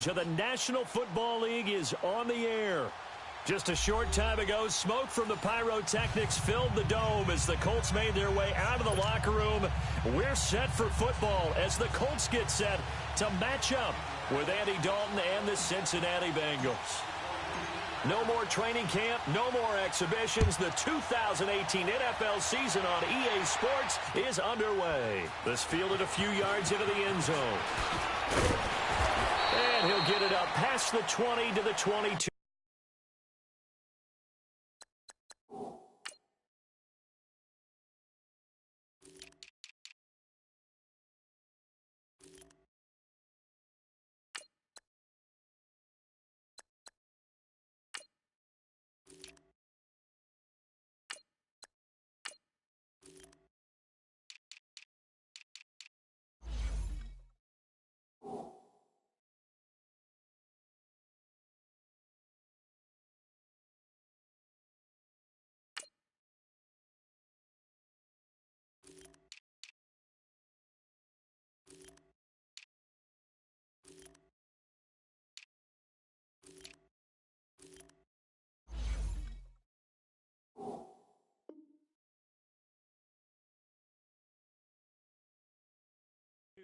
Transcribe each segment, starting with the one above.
To the National Football League is on the air. Just a short time ago, smoke from the pyrotechnics filled the dome as the Colts made their way out of the locker room. We're set for football as the Colts get set to match up with Andy Dalton and the Cincinnati Bengals. No more training camp, no more exhibitions. The 2018 NFL season on EA Sports is underway. This fielded a few yards into the end zone. And he'll get it up past the 20 to the 22.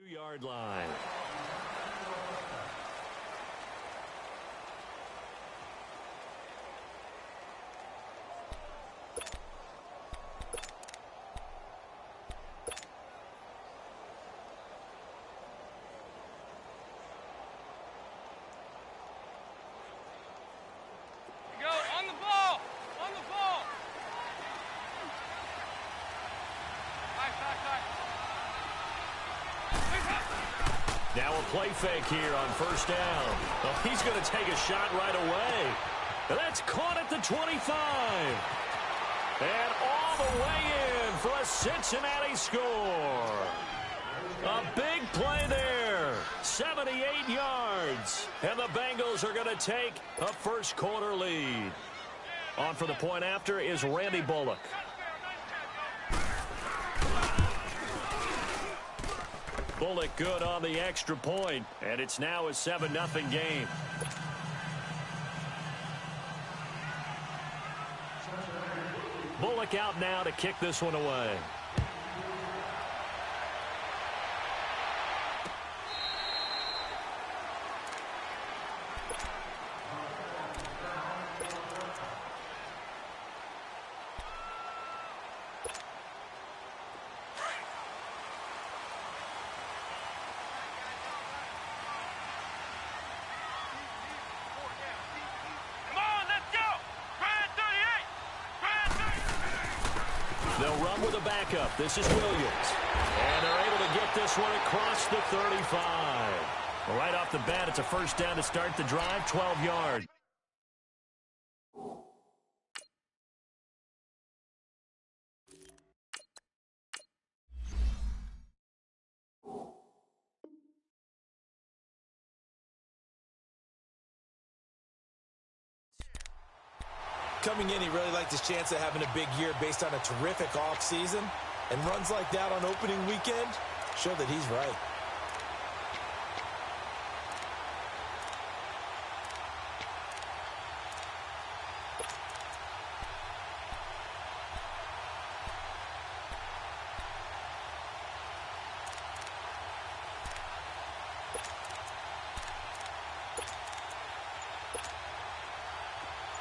Yard line. Now a play fake here on first down. Well, he's going to take a shot right away. That's caught at the 25. And all the way in for a Cincinnati score. A big play there. 78 yards. And the Bengals are going to take a first quarter lead. On for the point after is Randy Bullock. Bullock good on the extra point, and it's now a 7-0 game. Bullock out now to kick this one away. They'll run with a backup. This is Williams. And they're able to get this one across the 35. Right off the bat, it's a first down to start the drive, 12 yards. Coming in, he really liked his chance of having a big year based on a terrific offseason. And runs like that on opening weekend show that he's right.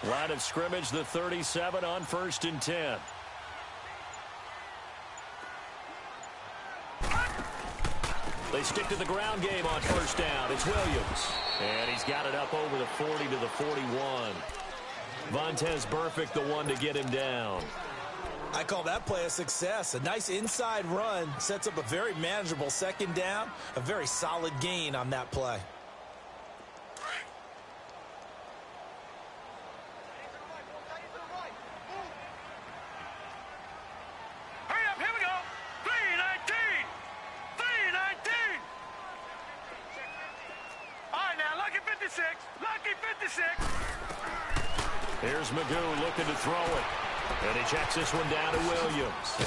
Line of scrimmage, the 37 on 1st and 10. They stick to the ground game on first down. It's Williams. And he's got it up over the 40 to the 41. Vontaze Burfict, the one to get him down. I call that play a success. A nice inside run sets up a very manageable second down. A very solid gain on that play. Here's Magoo looking to throw it. And he checks this one down to Williams.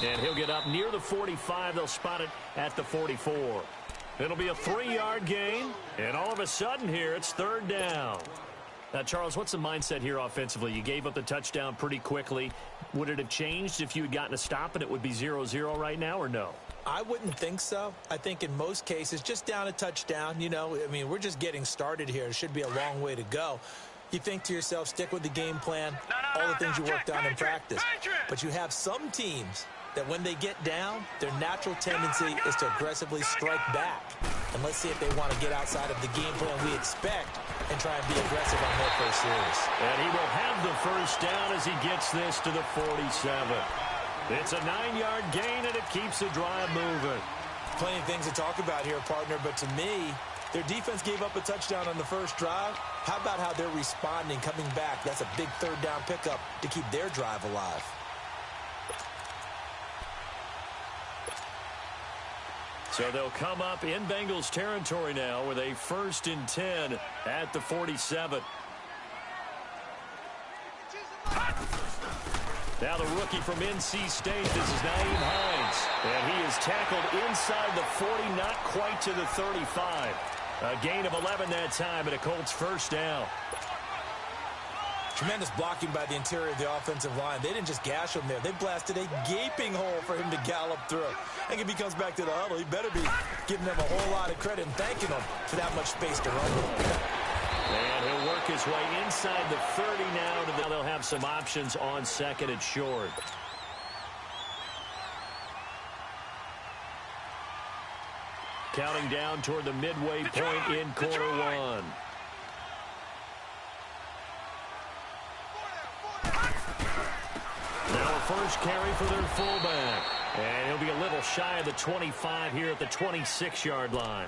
And he'll get up near the 45. They'll spot it at the 44. It'll be a 3-yard gain, and all of a sudden here, it's 3rd down. Now, Charles, what's the mindset here offensively? You gave up the touchdown pretty quickly. Would it have changed if you had gotten a stop and it would be 0-0 right now, or no? I wouldn't think so. I think in most cases, just down a touchdown, you know, I mean, we're just getting started here. It should be a long way to go. You think to yourself, stick with the game plan, all the things you worked on in practice. But you have some teams that when they get down, their natural tendency is to aggressively strike back. And let's see if they want to get outside of the game plan we expect and try and be aggressive on their first series. And he will have the first down as he gets this to the 47. It's a 9-yard gain, and it keeps the drive moving. Plenty of things to talk about here, partner, but to me, their defense gave up a touchdown on the first drive. How about how they're responding, coming back? That's a big 3rd down pickup to keep their drive alive. So they'll come up in Bengals territory now with a 1st and 10 at the 47. Now the rookie from NC State, this is Nyheim Hines. And he is tackled inside the 40, not quite to the 35. A gain of 11 that time, and a Colts first down. Tremendous blocking by the interior of the offensive line. They didn't just gash him there. They blasted a gaping hole for him to gallop through. I think if he comes back to the huddle, he better be giving them a whole lot of credit and thanking them for that much space to run with. And he'll work his way inside the 30 now. Now they'll have some options on 2nd and short. Counting down toward the midway point in quarter 1. Now a first carry for their fullback. And he'll be a little shy of the 25 here at the 26-yard line.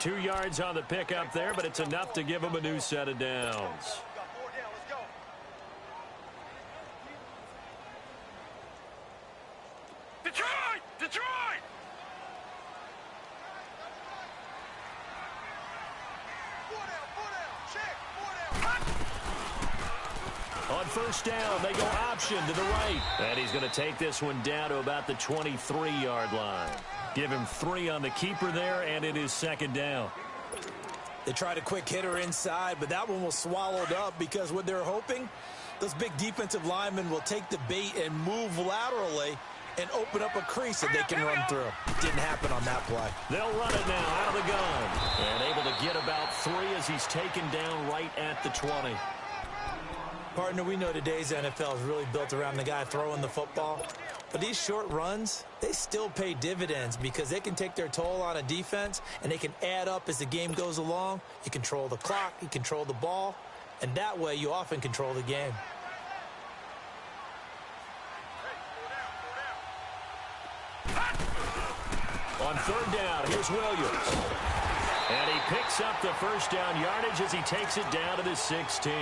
2 yards on the pickup there, but it's enough to give him a new set of downs. Detroit! Detroit! On first down, they go option to the right. And he's going to take this one down to about the 23-yard line. Give him 3 on the keeper there, and it is 2nd down. They tried a quick hitter inside, but that one was swallowed up because what they're hoping, those big defensive linemen will take the bait and move laterally and open up a crease that they can run through. Didn't happen on that play. They'll run it now out of the gun. And able to get about 3 as he's taken down right at the 20. Partner, we know today's NFL is really built around the guy throwing the football. But these short runs, they still pay dividends because they can take their toll on a defense and they can add up as the game goes along. You control the clock, you control the ball, and that way you often control the game. On 3rd down, here's Williams. And he picks up the first down yardage as he takes it down to the 16.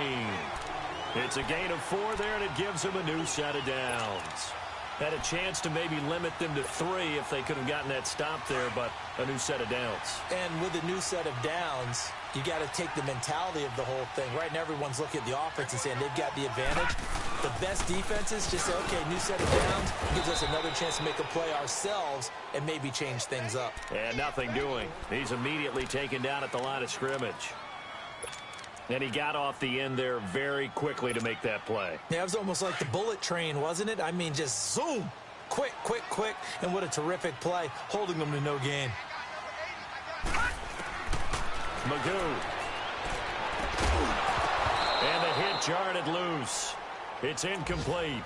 It's a gain of 4 there, and it gives him a new set of downs. Had a chance to maybe limit them to 3 if they could have gotten that stop there, but a new set of downs. And with a new set of downs, you got to take the mentality of the whole thing. Right now, everyone's looking at the offense and saying they've got the advantage. The best defenses just say, okay, new set of downs gives us another chance to make a play ourselves and maybe change things up. And nothing doing. He's immediately taken down at the line of scrimmage. And he got off the end there very quickly to make that play. Yeah, it was almost like the bullet train, wasn't it? I mean, just zoom. Quick, quick, quick. And what a terrific play, holding them to no gain. Magoo. And the hit jarred it loose. It's incomplete.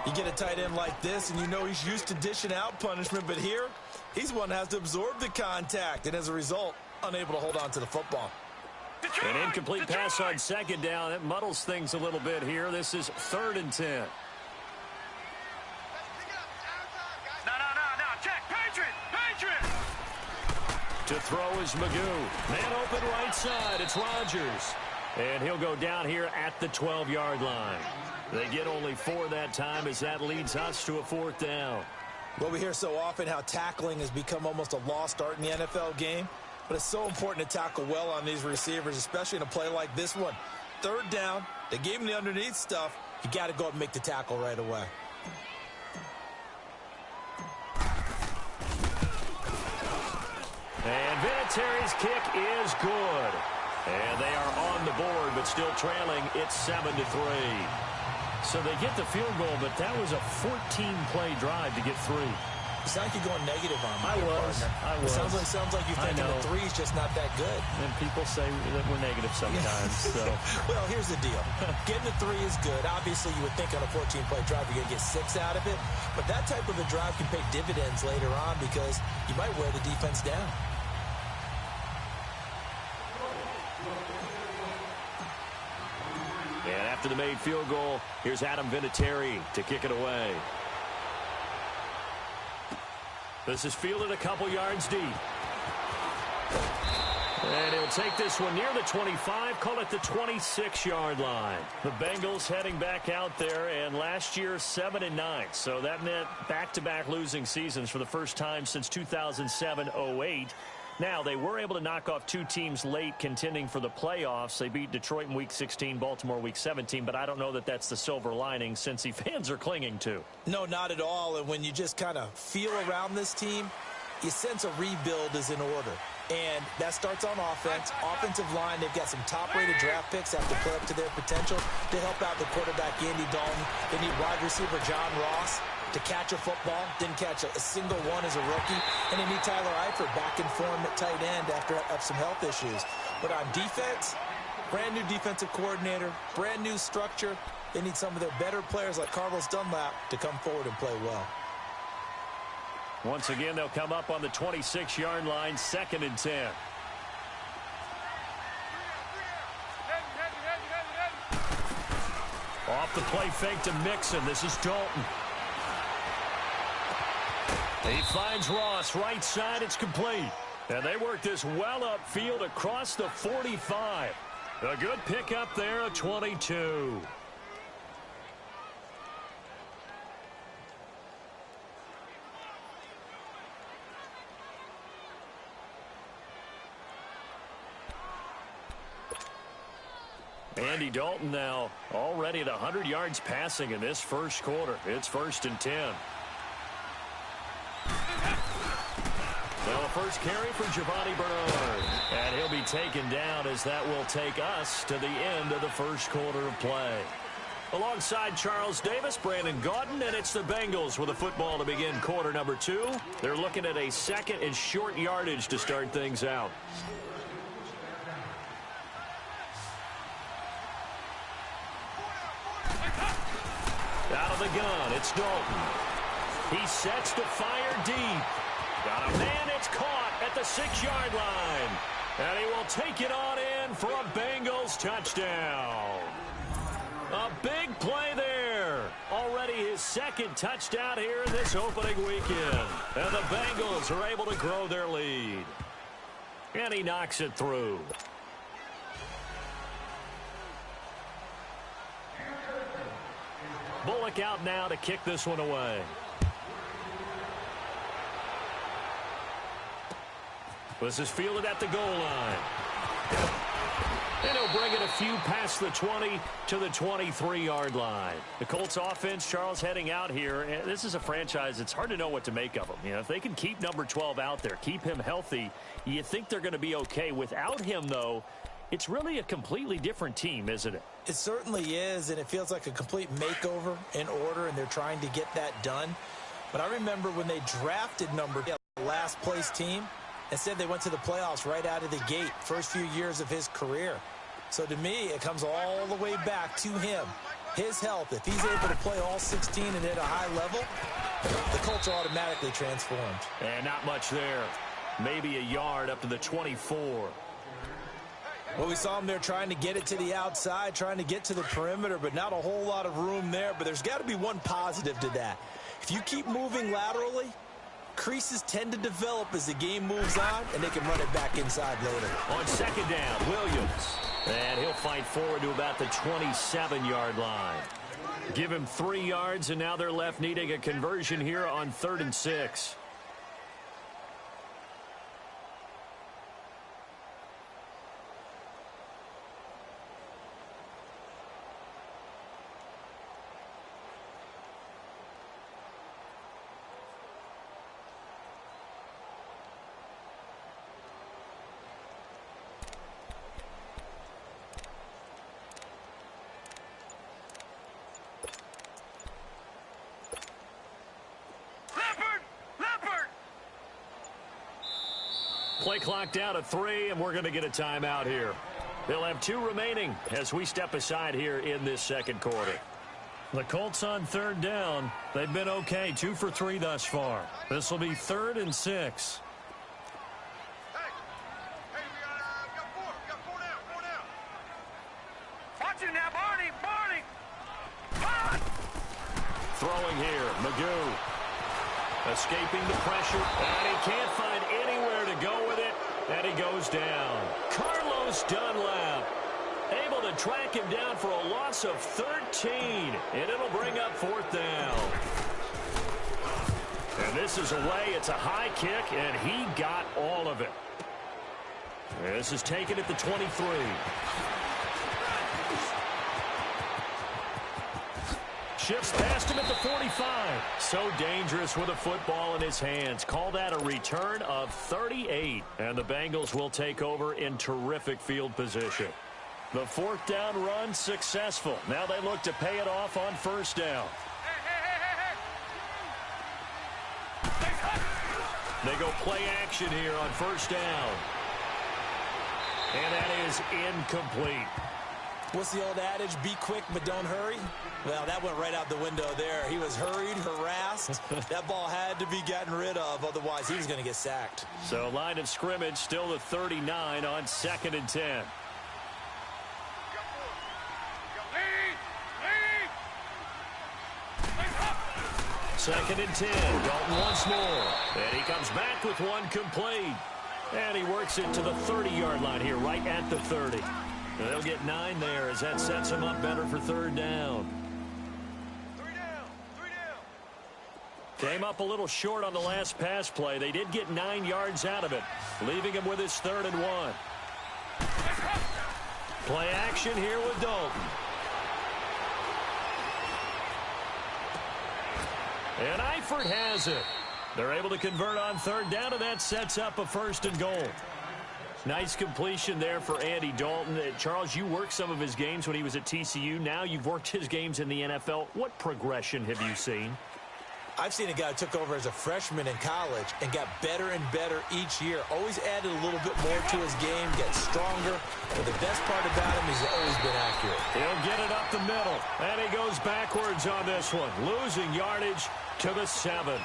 You get a tight end like this, and you know he's used to dishing out punishment, but here, he's one that has to absorb the contact, and as a result, unable to hold on to the football. An incomplete pass on 2nd down. That muddles things a little bit here. This is 3rd and 10. No. Check. Patriot. To throw is Magoo. Man open right side. It's Rodgers. And he'll go down here at the 12-yard line. They get only 4 that time as that leads us to a 4th down. Well, we hear so often how tackling has become almost a lost art in the NFL game. But it's so important to tackle well on these receivers, especially in a play like this one. 3rd down, they gave him the underneath stuff. You got to go up and make the tackle right away. Vinatieri's kick is good. And they are on the board, but still trailing. It's 7-3. So they get the field goal, but that was a 14-play drive to get 3. It's like you're going negative on me. I was. It sounds like you're thinking the 3's just not that good. And people say that we're negative sometimes. So. Well, here's the deal. Getting the 3 is good. Obviously, you would think on a 14-play drive you're going to get 6 out of it. But that type of a drive can pay dividends later on because you might wear the defense down. And after the made field goal, here's Adam Vinatieri to kick it away. This is fielded a couple yards deep. And he'll take this one near the 25, call it the 26-yard line. The Bengals heading back out there, and last year 7-9. So that meant back-to-back losing seasons for the first time since 2007-08. Now, they were able to knock off 2 teams late contending for the playoffs. They beat Detroit in Week 16, Baltimore Week 17, but I don't know that that's the silver lining Cincy fans are clinging to. No, not at all. And when you just kind of feel around this team, you sense a rebuild is in order. And that starts on offense. Offensive line, they've got some top-rated draft picks that have to play up to their potential to help out the quarterback, Andy Dalton. They need wide receiver John Ross to catch a football. Didn't catch a single one as a rookie. And they need Tyler Eifert back in form at tight end after some health issues. But on defense, brand new defensive coordinator, brand new structure. They need some of their better players like Carlos Dunlap to come forward and play well. Once again, they'll come up on the 26-yard line, 2nd and 10. Off the play fake to Mixon. This is Dalton. He finds Ross right side. It's complete. And they work this well upfield across the 45. A good pickup there, a 22. Andy Dalton now already at 100 yards passing in this first quarter. It's 1st and 10. Now the first carry for Giovanni Bernard. And he'll be taken down as that will take us to the end of the first quarter of play. Alongside Charles Davis, Brandon Gaudin, and it's the Bengals with a football to begin quarter number 2. They're looking at a 2nd and short yardage to start things out. Out of the gun, it's Dalton. He sets to fire deep. Got a man, it's caught at the 6-yard line. And he will take it on in for a Bengals touchdown. A big play there. Already his 2nd touchdown here in this opening weekend. And the Bengals are able to grow their lead. And he knocks it through. Bullock out now to kick this one away. This is fielded at the goal line. And he'll bring it a few past the 20 to the 23-yard line. The Colts offense, Charles, heading out here. And this is a franchise, it's hard to know what to make of them. You know, if they can keep number 12 out there, keep him healthy, you think they're going to be okay. Without him, though, it's really a completely different team, isn't it? It certainly is, and it feels like a complete makeover in order, and they're trying to get that done. But I remember when they drafted number last place team and said they went to the playoffs right out of the gate, first few years of his career. So to me, it comes all the way back to him. His health, if he's able to play all 16 and at a high level, the Colts are automatically transformed. And not much there. Maybe a yard up to the 24. Well, we saw him there trying to get it to the outside, trying to get to the perimeter, but not a whole lot of room there. But there's got to be one positive to that. If you keep moving laterally, creases tend to develop as the game moves on, and they can run it back inside later. On 2nd down, Williams. And he'll fight forward to about the 27-yard line. Give him 3 yards, and now they're left needing a conversion here on 3rd and 6. Play clock down to 3, and we're going to get a timeout here. They'll have 2 remaining as we step aside here in this second quarter. The Colts on third down. They've been okay, 2 for 3 thus far. This will be 3rd and 6. Watch it now, Barney. Throwing here, Magoo. Escaping the pressure, and he can't find anywhere to go with it, and he goes down. Carlos Dunlap able to track him down for a loss of 13, and it'll bring up 4th down. And this is away. It's a high kick, and he got all of it. This is taken at the 23. Shifts past him at the 45. So dangerous with a football in his hands. Call that a return of 38. And the Bengals will take over in terrific field position. The 4th down run successful. Now they look to pay it off on 1st down. They go play action here on 1st down. And that is incomplete. What's the old adage? Be quick, but don't hurry. Well, that went right out the window there. He was hurried, harassed. That ball had to be gotten rid of. Otherwise, he was going to get sacked. So line of scrimmage still the 39 on 2nd and 10. Second and 10. Dalton once more. And he comes back with one complete. And he works it to the 30-yard line here, right at the 30. And they'll get 9 there as that sets him up better for 3rd down. 3 down. Came up a little short on the last pass play. They did get 9 yards out of it, leaving him with his 3rd and 1. Play action here with Dalton. And Eifert has it. They're able to convert on 3rd down, and that sets up a 1st and goal. Nice completion there for Andy Dalton. Charles, you worked some of his games when he was at TCU. Now you've worked his games in the NFL. What progression have you seen? I've seen a guy who took over as a freshman in college and got better and better each year. Always added a little bit more to his game, get stronger. But the best part about him is he's always been accurate. He'll get it up the middle, and he goes backwards on this one, losing yardage to the 7.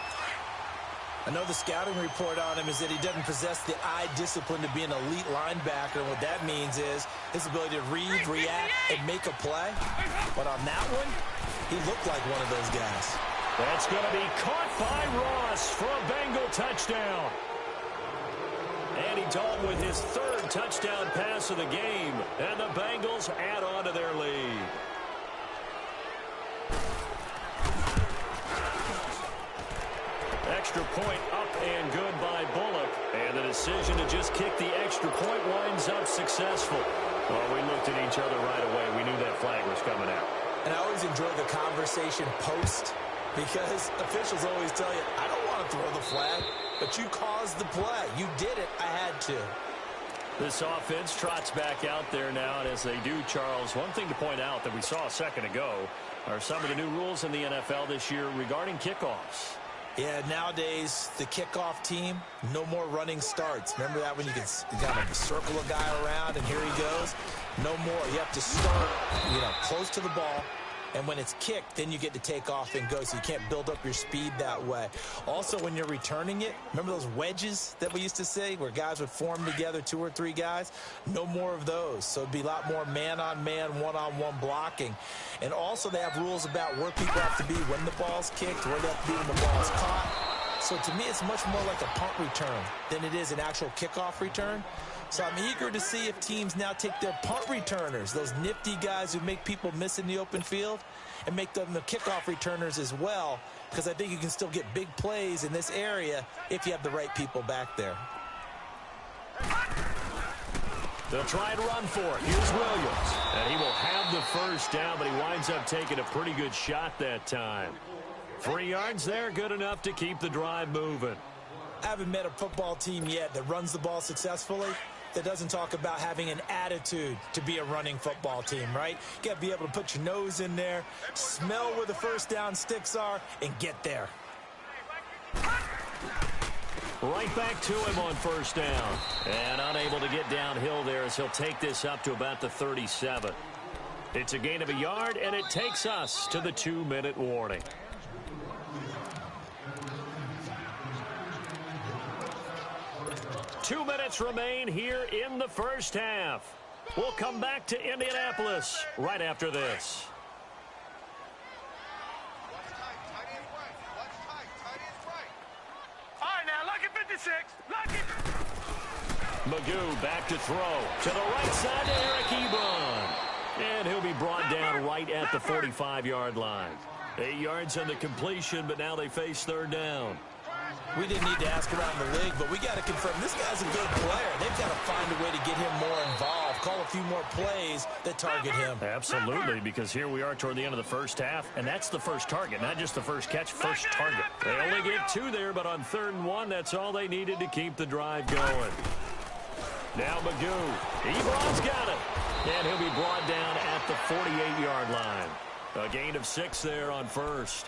I know the scouting report on him is that he doesn't possess the eye discipline to be an elite linebacker. And what that means is his ability to read, react, and make a play. But on that one, he looked like one of those guys. That's going to be caught by Ross for a Bengal touchdown. Andy Dalton with his 3rd touchdown pass of the game. And the Bengals add on to their lead. Extra point up and good by Bullock. And the decision to just kick the extra point winds up successful. Well, we looked at each other right away. We knew that flag was coming out. And I always enjoy the conversation post because officials always tell you, I don't want to throw the flag, but you caused the play. You did it. I had to. This offense trots back out there now, and as they do, Charles, one thing to point out that we saw a second ago are some of the new rules in the NFL this year regarding kickoffs. Yeah, nowadays, the kickoff team, no more running starts. Remember that when you got to circle a guy around and here he goes? No more. You have to start, close to the ball. And when it's kicked, then you get to take off and go, so you can't build up your speed that way. Also, when you're returning it, remember those wedges that we used to say where guys would form together, 2 or 3 guys? No more of those. So it'd be a lot more man-on-man, one-on-one blocking. And also they have rules about where people have to be when the ball's kicked, where they have to be when the ball's caught. So to me, it's much more like a punt return than it is an actual kickoff return. So I'm eager to see if teams now take their punt returners, those nifty guys who make people miss in the open field, and make them the kickoff returners as well, because I think you can still get big plays in this area if you have the right people back there. They'll try and run for it. Here's Williams. And he will have the 1st down, but he winds up taking a pretty good shot that time. 3 yards there, good enough to keep the drive moving. I haven't met a football team yet that runs the ball successfully that doesn't talk about having an attitude to be a running football team, right? You got to be able to put your nose in there, smell where the 1st down sticks are, and get there. Right back to him on first down. And unable to get downhill there as he'll take this up to about the 37. It's a gain of a yard, and it takes us to the 2-minute warning. Two minutes remain here in the first half. We'll come back to Indianapolis right after this. Magoo back to throw. To the right side to Eric Ebron. And he'll be brought down right at the 45-yard line. 8 yards on the completion, but now they face third down. We didn't need to ask around the league, but we got to confirm this guy's a good player. They've got to find a way to get him more involved, call a few more plays that target him. Absolutely, because here we are toward the end of the first half, and that's the first target, not just the first catch, first target. They only get 2 there, but on 3rd and 1, that's all they needed to keep the drive going. Now Magoo. Ebron's got it. And he'll be brought down at the 48-yard line. A gain of 6 there on first.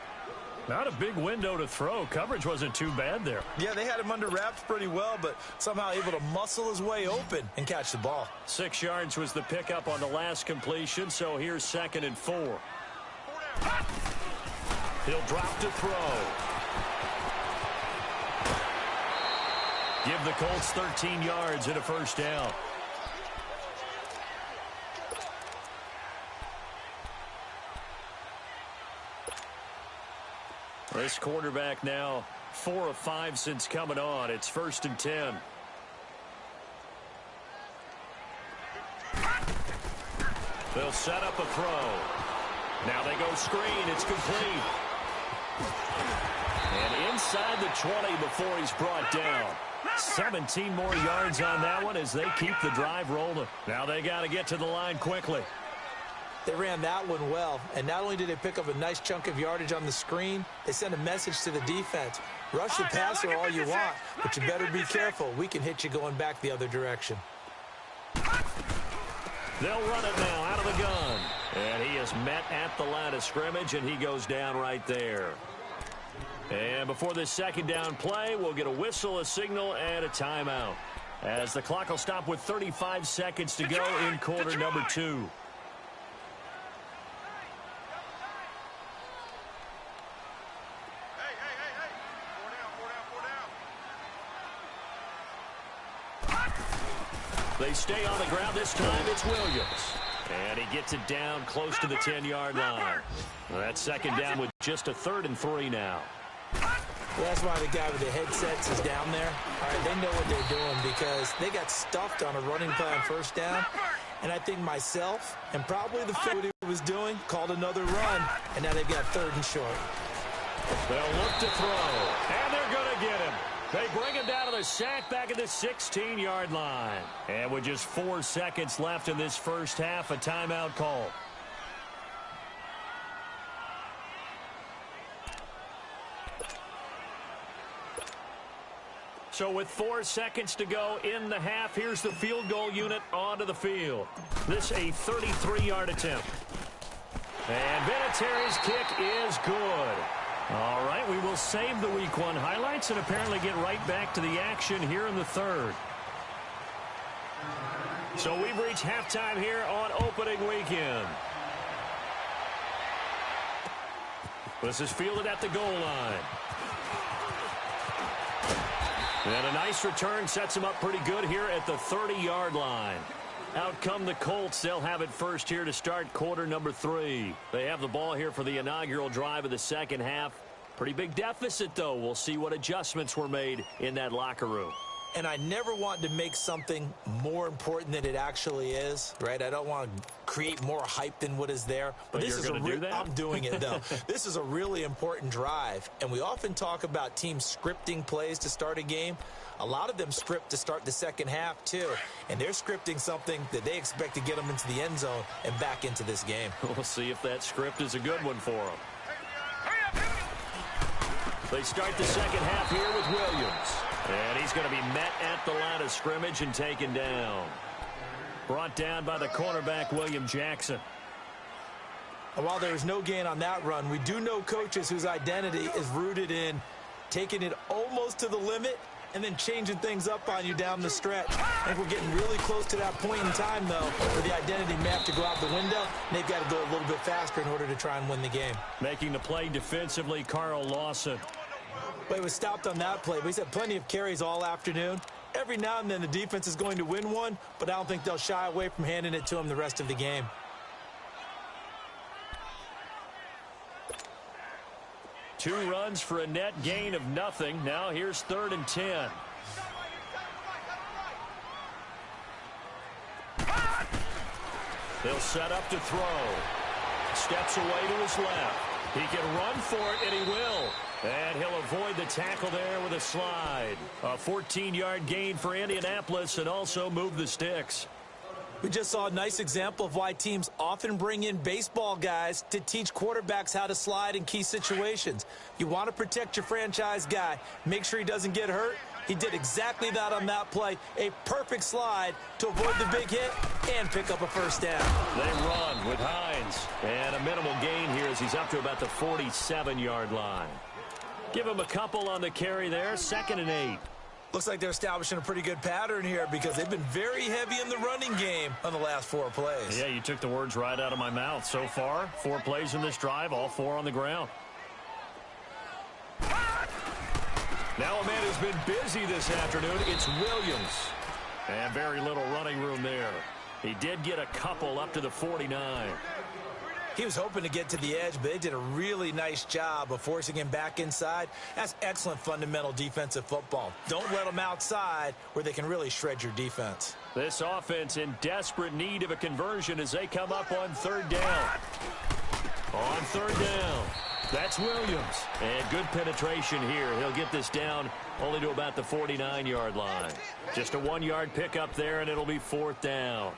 Not a big window to throw. Coverage wasn't too bad there. Yeah, they had him under wraps pretty well, but somehow able to muscle his way open and catch the ball. 6 yards was the pickup on the last completion, so here's 2nd and 4. He'll drop to throw. Give the Colts 13 yards and a first down. This quarterback now 4 of 5 since coming on. It's 1st and 10. They'll set up a throw. Now they go screen. It's complete. And inside the 20 before he's brought down. 17 more yards on that one as they keep the drive rolling. Now they got to get to the line quickly. They ran that one well, and not only did they pick up a nice chunk of yardage on the screen, they sent a message to the defense. Rush the passer all you want, but you better be careful. We can hit you going back the other direction. They'll run it now out of the gun. And he is met at the line of scrimmage, and he goes down right there. And before this 2nd down play, we'll get a whistle, a signal, and a timeout. As the clock will stop with 35 seconds to go in quarter number 2. They stay on the ground. This time it's Williams. And he gets it down close to the 10-yard line. Well, that's 2nd down with just a 3rd and 3 now. Well, that's why the guy with the headsets is down there. All right, they know what they're doing because they got stuffed on a running play on 1st down. And I think myself and probably the field he was doing called another run, and now they've got 3rd and short. They'll look to throw, and they're going to get him. They bring him down to the sack back at the 16-yard line. And with just 4 seconds left in this first half, a timeout call. So with 4 seconds to go in the half, here's the field goal unit onto the field. This a 33-yard attempt. And Vinatieri's kick is good. All right, we will save the Week 1 highlights and apparently get right back to the action here in the 3rd. So we've reached halftime here on opening weekend. This is fielded at the goal line. And a nice return sets him up pretty good here at the 30-yard line. Out come the Colts. They'll have it first here to start quarter number 3. They have the ball here for the inaugural drive of the 2nd half. Pretty big deficit, though. We'll see what adjustments were made in that locker room. And I never want to make something more important than it actually is, right? I don't want to create more hype than what is there. But this is do that? I'm doing it, though. This is a really important drive. And we often talk about teams scripting plays to start a game. A lot of them script to start the 2nd half, too. And they're scripting something that they expect to get them into the end zone and back into this game. We'll see if that script is a good one for them. They start the 2nd half here with Williams. And he's going to be met at the line of scrimmage and taken down. Brought down by the cornerback, William Jackson. And while there was no gain on that run, we do know coaches whose identity is rooted in taking it almost to the limit and then changing things up on you down the stretch. I think we're getting really close to that point in time, though, for the identity map to go out the window. And they've got to go a little bit faster in order to try and win the game. Making the play defensively, Carl Lawson. But he was stopped on that play. But he's had plenty of carries all afternoon. Every now and then the defense is going to win one, but I don't think they'll shy away from handing it to him the rest of the game. Two runs for a net gain of nothing. Now here's 3rd and 10. He'll set up to throw. Steps away to his left. He can run for it, and he will. And he'll avoid the tackle there with a slide. A 14-yard gain for Indianapolis and also move the sticks. We just saw a nice example of why teams often bring in baseball guys to teach quarterbacks how to slide in key situations. You want to protect your franchise guy. Make sure he doesn't get hurt. He did exactly that on that play. A perfect slide to avoid the big hit and pick up a first down. They run with Hines. And a minimal gain here as he's up to about the 47-yard line. Give him a couple on the carry there. 2nd and 8. Looks like they're establishing a pretty good pattern here because they've been very heavy in the running game on the last 4 plays. Yeah, you took the words right out of my mouth. So far, 4 plays in this drive, all 4 on the ground. Now a man who's been busy this afternoon, it's Williams. And very little running room there. He did get a couple up to the 49. He was hoping to get to the edge, but they did a really nice job of forcing him back inside. That's excellent fundamental defensive football. Don't let them outside where they can really shred your defense. This offense in desperate need of a conversion as they come up on 3rd down. On 3rd down, that's Williams. And good penetration here. He'll get this down only to about the 49-yard line. Just a 1-yard pickup there, and it'll be 4th down.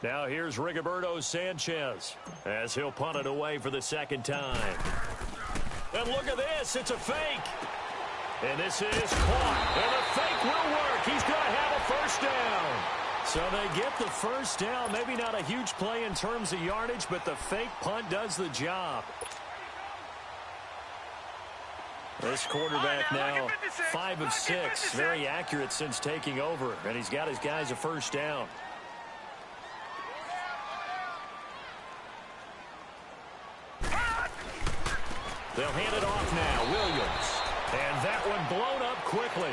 Now here's Rigoberto Sanchez as he'll punt it away for the 2nd time. And look at this. It's a fake. And this is caught. And the fake will work. He's going to have a first down. So they get the first down. Maybe not a huge play in terms of yardage, but the fake punt does the job. This quarterback now 5 of 6. Very accurate since taking over. And he's got his guys a first down. They'll hand it off now. Williams. And that one blown up quickly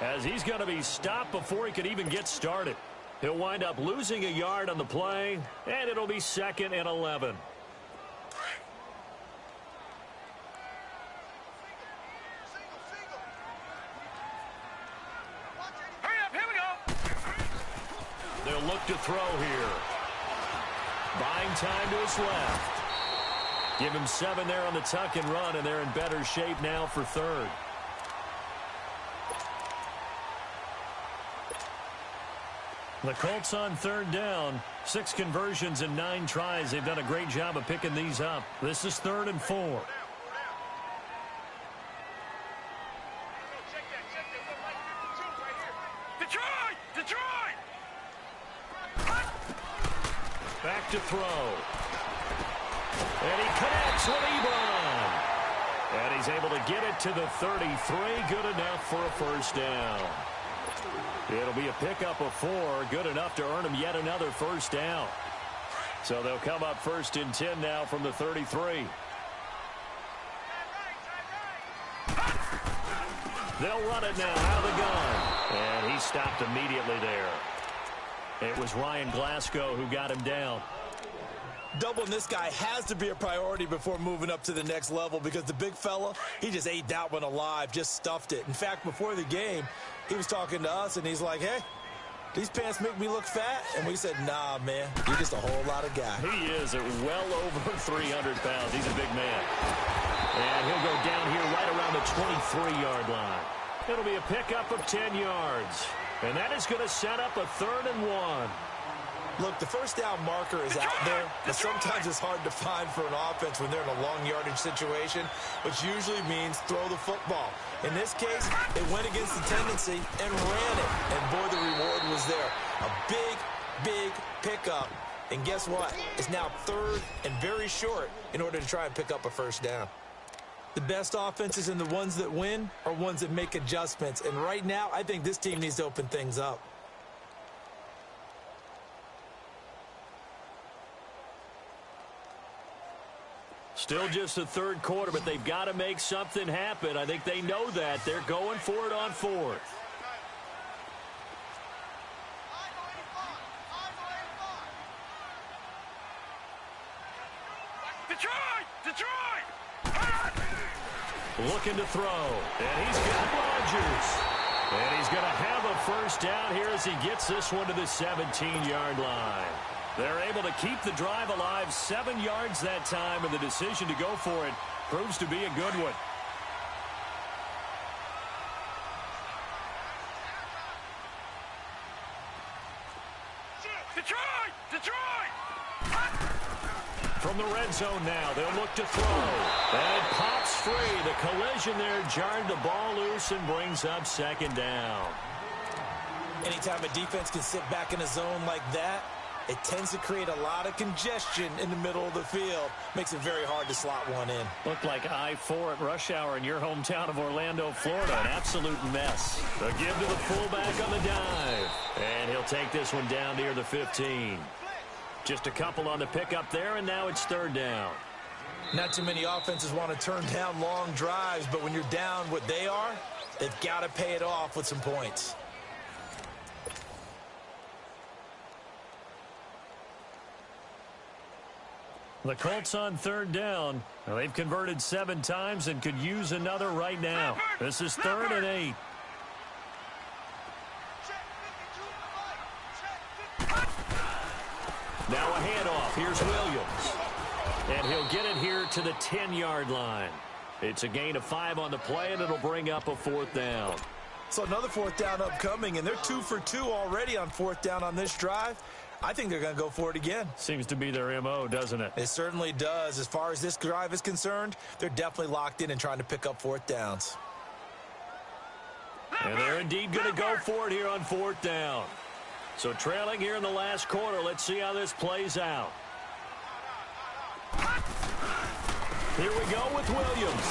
as he's going to be stopped before he could even get started. He'll wind up losing a yard on the play, and it'll be 2nd and 11. Hurry up, here we go. They'll look to throw here. Buying time to his left. Give him 7 there on the tuck and run, and they're in better shape now for 3rd. The Colts on 3rd down. 6 conversions and 9 tries. They've done a great job of picking these up. This is 3rd and 4. Detroit! Back to throw. And he connects with Ebron. And he's able to get it to the 33. Good enough for a first down. It'll be a pickup of 4. Good enough to earn him yet another first down. So they'll come up 1st and 10 now from the 33. They'll run it now out of the gun. And he stopped immediately there. It was Ryan Glasgow who got him down. Doubling this guy has to be a priority before moving up to the next level because the big fella, he just ate that one alive, just stuffed it. In fact, before the game, he was talking to us, and he's like, hey, these pants make me look fat? And we said, nah, man, you're just a whole lot of guy. He is at well over 300 pounds. He's a big man. And he'll go down here right around the 23-yard line. It'll be a pickup of 10 yards. And that is going to set up a 3rd and 1. Look, the first down marker is out there, but sometimes it's hard to find for an offense when they're in a long yardage situation, which usually means throw the football. In this case, they went against the tendency and ran it, and boy, the reward was there. A big, big pickup And guess what? It's now 3rd and very short in order to try and pick up a first down. The best offenses and the ones that win are ones that make adjustments. And right now, I think this team needs to open things up. Still just the 3rd quarter, but they've got to make something happen. I think they know that. They're going for it on 4th. Looking to throw, and he's got Rodgers. And he's going to have a first down here as he gets this one to the 17-yard line. They're able to keep the drive alive, 7 yards that time, and the decision to go for it proves to be a good one. From the red zone now, they'll look to throw. And it pops free. The collision there jarred the ball loose and brings up 2nd down. Anytime a defense can sit back in a zone like that, it tends to create a lot of congestion in the middle of the field. Makes it very hard to slot one in. Looked like I-4 at rush hour in your hometown of Orlando, Florida. An absolute mess. A give to the fullback on the dive. And he'll take this one down near the 15. Just a couple on the pickup there, and now it's 3rd down. Not too many offenses want to turn down long drives, but when you're down what they are, they've got to pay it off with some points. The Colts on 3rd down. Well, they've converted 7 times and could use another right now. This is 3rd and 8. Now a handoff. Here's Williams. And he'll get it here to the 10-yard line. It's a gain of 5 on the play, and it'll bring up a 4th down. So another 4th down upcoming, and they're 2 for 2 already on 4th down on this drive. I think they're going to go for it again. Seems to be their M.O., doesn't it? It certainly does. As far as this drive is concerned, they're definitely locked in and trying to pick up 4th downs. And they're indeed going to go for it here on 4th down. So trailing here in the last quarter, let's see how this plays out. Here we go with Williams.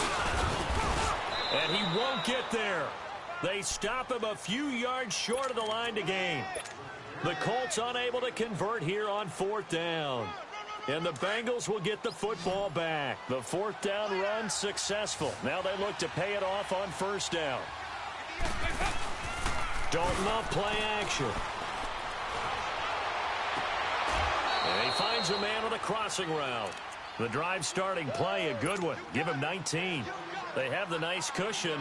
And he won't get there. They stop him a few yards short of the line to gain. The Colts unable to convert here on 4th down. And the Bengals will get the football back. The 4th down run successful. Now they look to pay it off on 1st down. Dalton up play action. And he finds a man on a crossing route. The drive starting play, a good one. Give him 19. They have the nice cushion.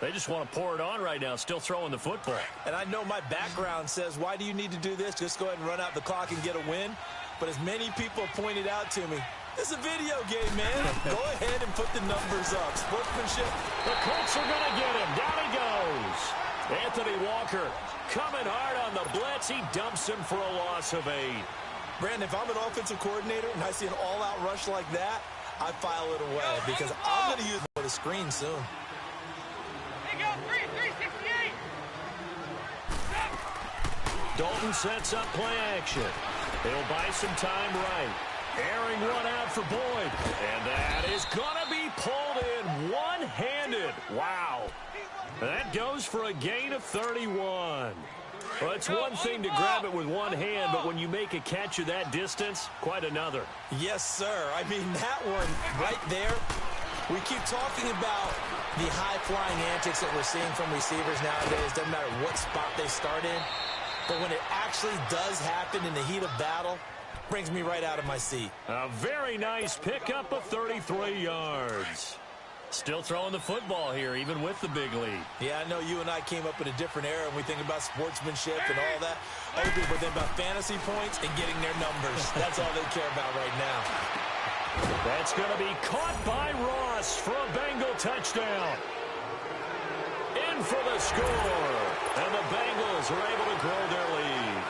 They just want to pour it on right now, still throwing the football. And I know my background says, why do you need to do this? Just go ahead and run out the clock and get a win. But as many people pointed out to me, this is a video game, man. Go ahead and put the numbers up. Sportsmanship. The Colts are going to get him. Down he goes. Anthony Walker coming hard on the blitz. He dumps him for a loss of 8. Brandon, if I'm an offensive coordinator and I see an all-out rush like that, I file it away because I'm going to use it for the screen soon. There you go, 368. Dalton sets up play action. He'll buy some time right. Airing one out for Boyd. And that is going to be pulled in one-handed. Wow. That goes for a gain of 31. Well, it's one thing to grab it with one hand, but when you make a catch of that distance, quite another. Yes, sir. I mean, that one right there, we keep talking about the high-flying antics that we're seeing from receivers nowadays. Doesn't matter what spot they start in. But when it actually does happen in the heat of battle, brings me right out of my seat. A very nice pickup of 33 yards. Still throwing the football here, even with the big lead. Yeah, I know you and I came up in a different era, and we think about sportsmanship and all that. Other people think about fantasy points and getting their numbers. That's all they care about right now. That's going to be caught by Ross for a Bengal touchdown. In for the score. And the Bengals are able to grow their lead.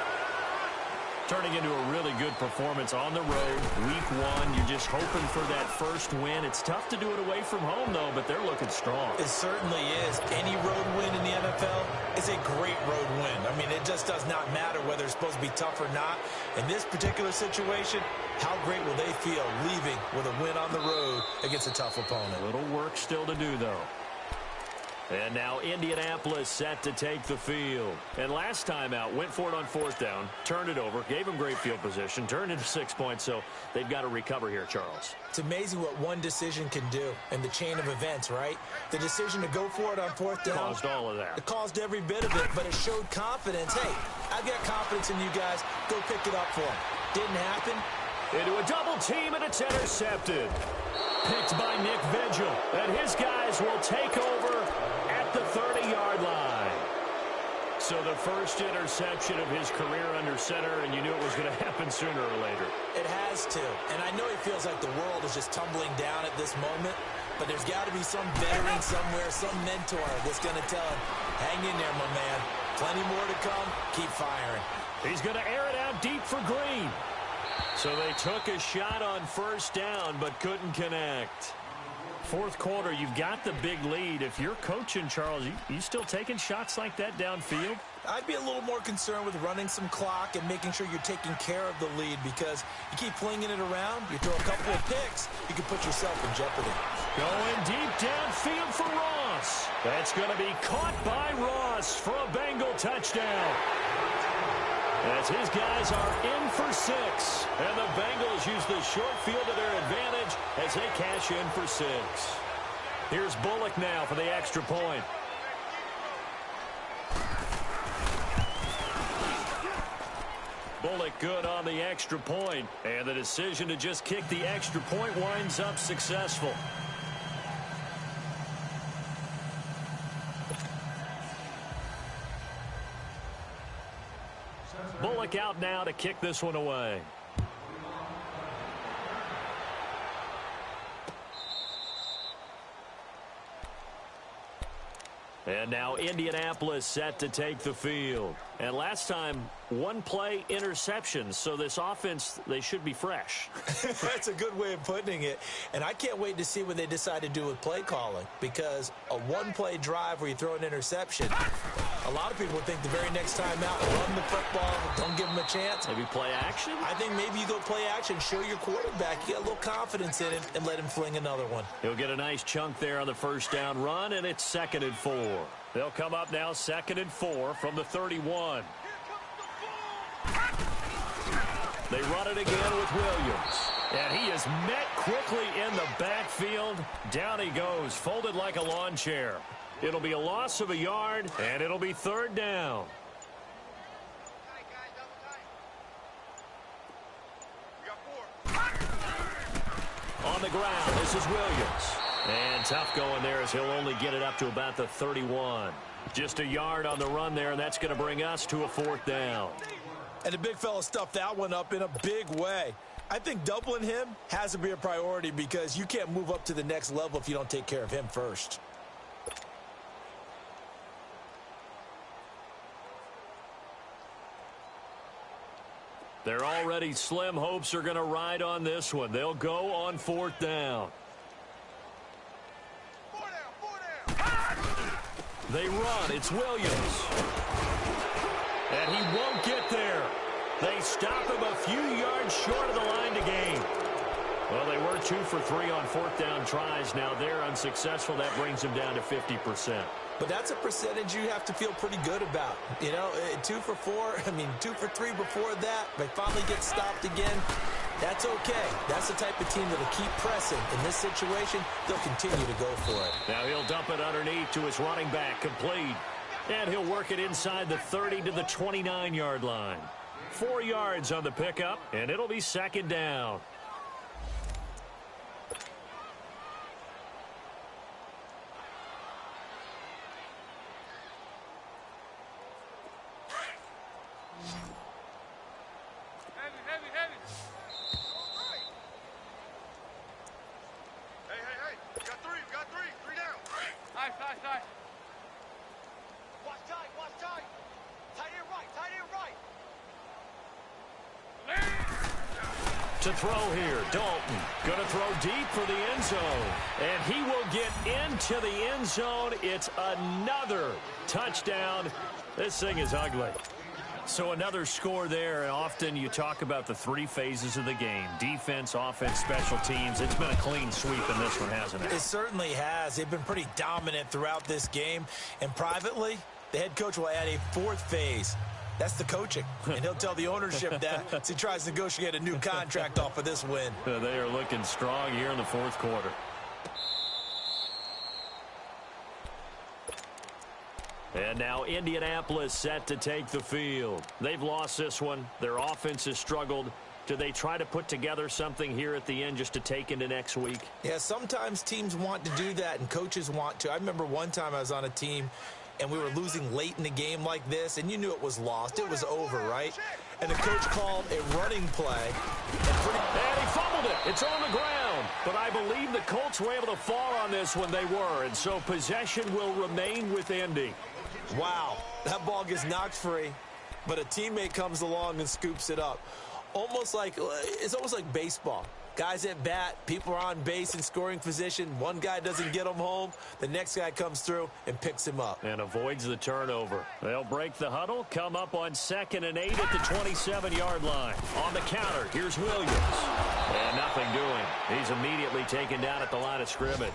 Turning into a really good performance on the road. Week 1, you're just hoping for that first win. It's tough to do it away from home, though, but they're looking strong. It certainly is. Any road win in the NFL is a great road win. I mean, it just does not matter whether it's supposed to be tough or not. In this particular situation, how great will they feel leaving with a win on the road against a tough opponent? A little work still to do, though. And now Indianapolis set to take the field. And last time out, went for it on 4th down, turned it over, gave them great field position, turned into 6 points, so they've got to recover here, Charles. It's amazing what one decision can do in the chain of events, right? The decision to go for it on 4th down. Caused all of that. It caused every bit of it, but it showed confidence. Hey, I've got confidence in you guys. Go pick it up for them. Didn't happen. Into a double team, and it's intercepted. Picked by Nick Vigil. And his guys will take over at the 30-yard line. So the first interception of his career under center, and you knew it was going to happen sooner or later. It has to. And I know he feels like the world is just tumbling down at this moment, but there's got to be some veteran somewhere, some mentor that's going to tell him, hang in there, my man. Plenty more to come. Keep firing. He's going to air it out deep for Green. So they took a shot on 1st down, but couldn't connect. 4th quarter, you've got the big lead. If you're coaching, Charles, you still taking shots like that downfield? I'd be a little more concerned with running some clock and making sure you're taking care of the lead, because you keep flinging it around, you throw a couple of picks, you can put yourself in jeopardy. Going deep downfield for Ross. That's going to be caught by Ross for a Bengal touchdown. As his guys are in for 6. And the Bengals use the short field to their advantage as they cash in for 6. Here's Bullock now for the extra point. Bullock good on the extra point. And the decision to just kick the extra point winds up successful. Bullock out now to kick this one away. And now Indianapolis set to take the field. And last time, 1-play interceptions. So this offense, they should be fresh. That's a good way of putting it. And I can't wait to see what they decide to do with play calling. Because a 1-play drive where you throw an interception, a lot of people think the very next time out, run the football, don't give them a chance. Maybe play action? I think maybe you go play action, show your quarterback, you get a little confidence in him, and let him fling another one. He'll get a nice chunk there on the 1st down run, and it's 2nd and 4. They'll come up now 2nd and 4 from the 31. They run it again with Williams. And he is met quickly in the backfield. Down he goes, folded like a lawn chair. It'll be a loss of a yard, and it'll be 3rd down. On the ground, this is Williams. And tough going there as he'll only get it up to about the 31. Just a yard on the run there, and that's going to bring us to a 4th down. And the big fella stuffed that one up in a big way. I think doubling him has to be a priority, because you can't move up to the next level if you don't take care of him first. Their already slim hopes are going to ride on this one. They'll go on 4th down. They run. It's Williams. And he won't get there. They stop him a few yards short of the line to gain. Well, they were 2 for 3 on 4th down tries. Now they're unsuccessful. That brings them down to 50%. But that's a percentage you have to feel pretty good about. You know, 2 for 4, 2 for 3 before that. They finally get stopped again. That's okay. That's the type of team that'll keep pressing. In this situation, they'll continue to go for it. Now he'll dump it underneath to his running back, complete. And he'll work it inside the 30 to the 29-yard line. 4 yards on the pickup, and it'll be 2nd down. To throw here, Dalton going to throw deep for the end zone. And he will get into the end zone. It's another touchdown. This thing is ugly. So another score there, and often you talk about the three phases of the game. Defense, offense, special teams. It's been a clean sweep in this one, hasn't it? It certainly has. They've been pretty dominant throughout this game. And privately, the head coach will add a fourth phase. That's the coaching. And he'll tell the ownership that as he tries to negotiate a new contract off of this win. They are looking strong here in the fourth quarter. And now Indianapolis set to take the field. They've lost this one. Their offense has struggled. Do they try to put together something here at the end just to take into next week? Yeah, sometimes teams want to do that and coaches want to. I remember one time I was on a team and we were losing late in the game like this, and you knew it was lost. It was over, right? And the coach called a running play. And he fumbled it. It's on the ground. But I believe the Colts were able to fall on this when they were, and so possession will remain with Indy. Wow, that ball gets knocked free, but a teammate comes along and scoops it up. It's almost like baseball. Guys at bat, people are on base in scoring position. One guy doesn't get him home. The next guy comes through and picks him up. And avoids the turnover. They'll break the huddle, come up on 2nd and 8 at the 27-yard line. On the counter, here's Williams. And nothing doing. He's immediately taken down at the line of scrimmage.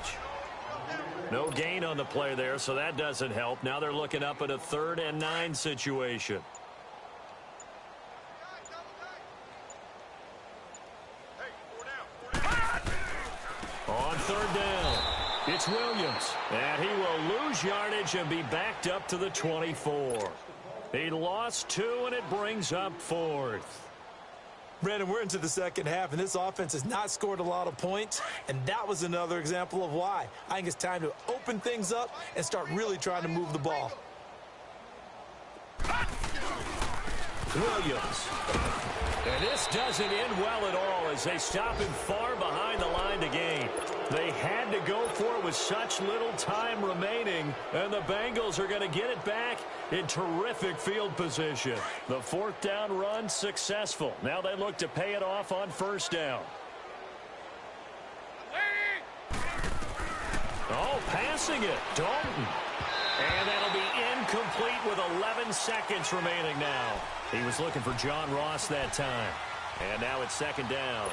No gain on the play there, so that doesn't help. Now they're looking up at a 3rd and 9 situation. On 3rd down, it's Williams. And he will lose yardage and be backed up to the 24. He lost 2, and it brings up 4th. Brandon, we're into the second half, and this offense has not scored a lot of points, and that was another example of why. I think it's time to open things up and start really trying to move the ball. Williams. And this doesn't end well at all as they stop him far behind the line to gain. They had to go for it with such little time remaining, and the Bengals are going to get it back in terrific field position. The 4th down run successful. Now they look to pay it off on 1st down. Oh, passing it. Dalton. And that'll be incomplete with 11 seconds remaining now. He was looking for John Ross that time. And now it's 2nd down.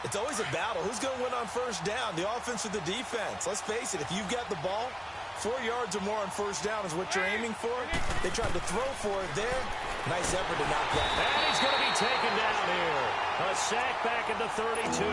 It's always a battle. Who's going to win on 1st down, the offense or the defense? Let's face it, if you've got the ball, 4 yards or more on 1st down is what you're aiming for. They tried to throw for it there. Nice effort to knock that. And he's going to be taken down here. A sack back at the 32.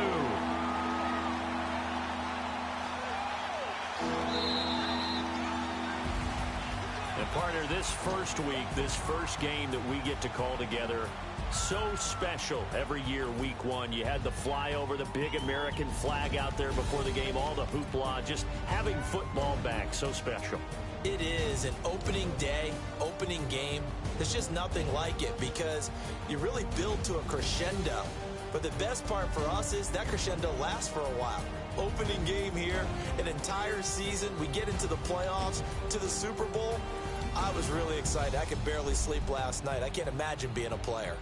And partner, this first week, this first game that we get to call together, so special every year, week 1. You had the flyover, the big American flag out there before the game, all the hoopla, just having football back, so special. It is an opening day, opening game. There's just nothing like it because you really build to a crescendo. But the best part for us is that crescendo lasts for a while. Opening game here, an entire season. We get into the playoffs, to the Super Bowl. I was really excited. I could barely sleep last night. I can't imagine being a player.